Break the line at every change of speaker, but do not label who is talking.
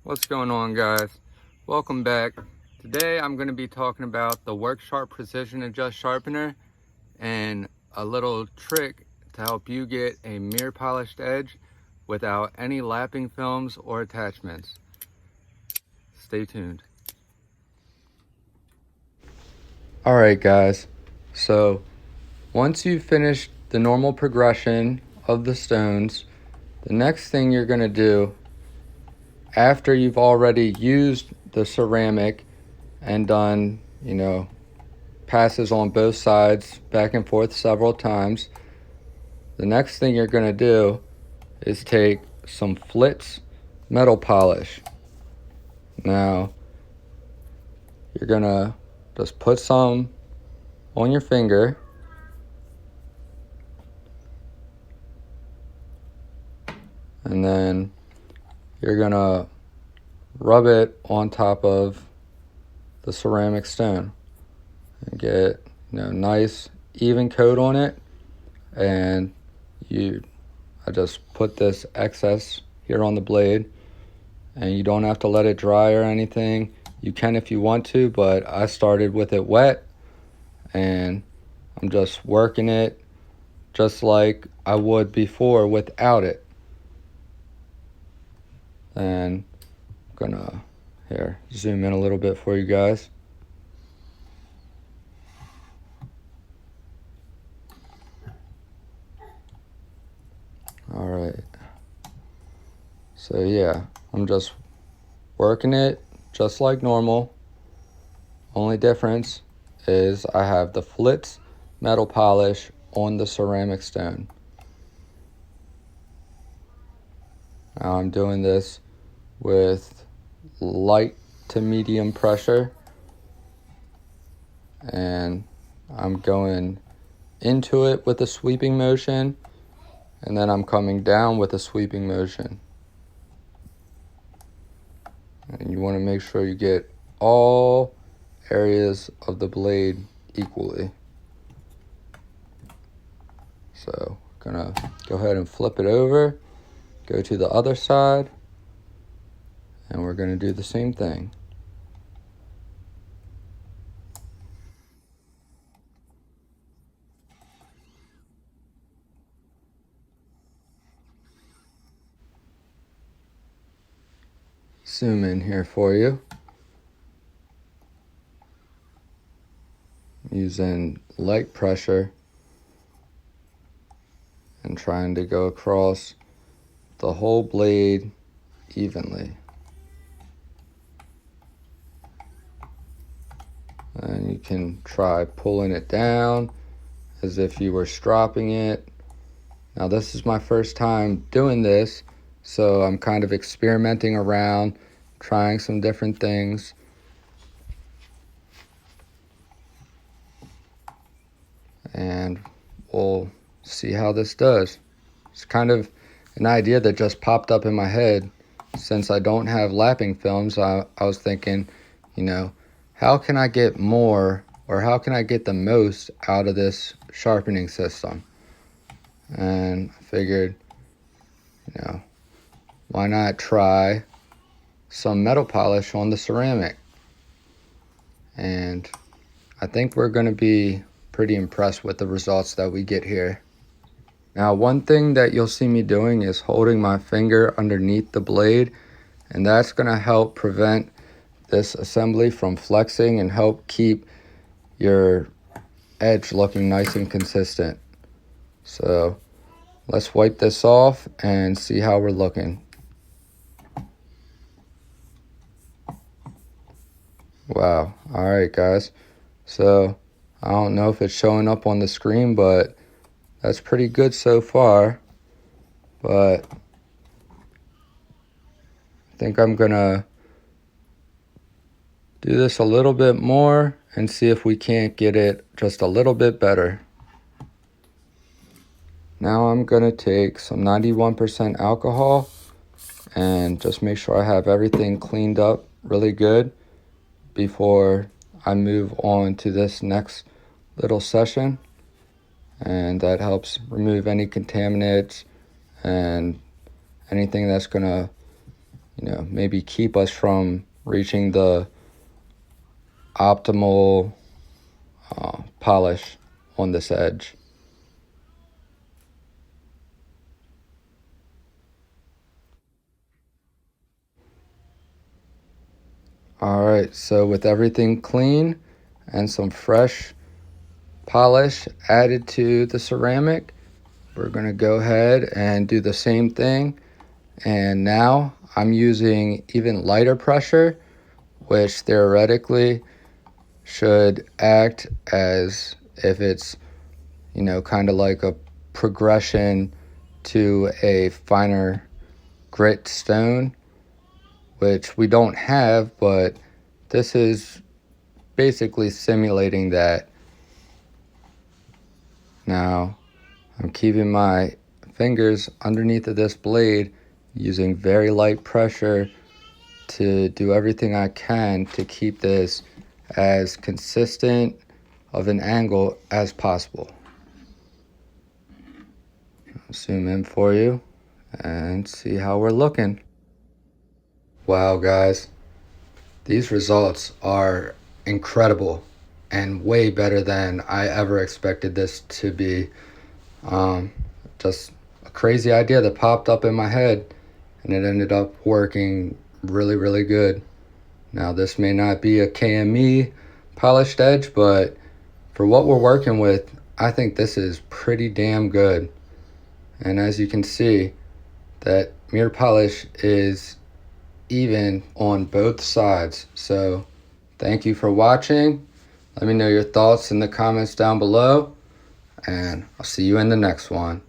What's going on, guys? Welcome back. Today I'm going to be talking about the WorkSharp Precision Adjust Sharpener and a little trick to help you get a mirror polished edge without any lapping films or attachments. Stay tuned. Alright guys, so once you've finished the normal progression of the stones, the next thing you're going to do after you've already used the ceramic and done, passes on both sides back and forth several times, the next thing you're going to do is take some Flitz metal polish. Now, you're going to just put some on your finger. And then you're going to rub it on top of the ceramic stone and get nice even coat on it. And I just put this excess here on the blade, and you don't have to let it dry or anything. You can if you want to, but I started with it wet, and I'm just working it just like I would before without it. And I'm gonna zoom in a little bit for you guys. All right, so yeah, I'm just working it just like normal. Only difference is I have the Flitz metal polish on the ceramic stone. Now I'm doing this with light to medium pressure, and I'm going into it with a sweeping motion, and then I'm coming down with a sweeping motion. And you want to make sure you get all areas of the blade equally. So I'm gonna go ahead and flip it over, go to the other side, and we're gonna do the same thing. Zoom in here for you. Using light pressure and trying to go across the whole blade evenly. And you can try pulling it down as if you were stropping it. Now this is my first time doing this, so I'm kind of experimenting around, trying some different things. And we'll see how this does. It's kind of an idea that just popped up in my head. Since I don't have lapping films, I was thinking, how can I get more, or how can I get the most out of this sharpening system? And I figured, why not try some metal polish on the ceramic? And I think we're going to be pretty impressed with the results that we get here. Now, one thing that you'll see me doing is holding my finger underneath the blade, and that's going to help prevent this assembly from flexing and help keep your edge looking nice and consistent. So let's wipe this off and see how we're looking. Wow. All right, guys. So I don't know if it's showing up on the screen, but that's pretty good so far. But I think I'm gonna do this a little bit more and see if we can't get it just a little bit better. Now I'm gonna take some 91% alcohol and just make sure I have everything cleaned up really good before I move on to this next little session. And that helps remove any contaminants and anything that's gonna you know, maybe keep us from reaching the optimal polish on this edge. Alright, so with everything clean and some fresh polish added to the ceramic, we're going to go ahead and do the same thing. And now I'm using even lighter pressure, which theoretically should act as if it's, you know, kind of like a progression to a finer grit stone, which we don't have, but this is basically simulating that. Now I'm keeping my fingers underneath of this blade, using very light pressure to do everything I can to keep this as consistent of an angle as possible. I'll zoom in for you and see how we're looking. Wow, guys, these results are incredible and way better than I ever expected this to be. Just a crazy idea that popped up in my head, and it ended up working really, really good. Now, this may not be a KME polished edge, but for what we're working with, I think this is pretty damn good. And as you can see, that mirror polish is even on both sides. So thank you for watching. Let me know your thoughts in the comments down below, and I'll see you in the next one.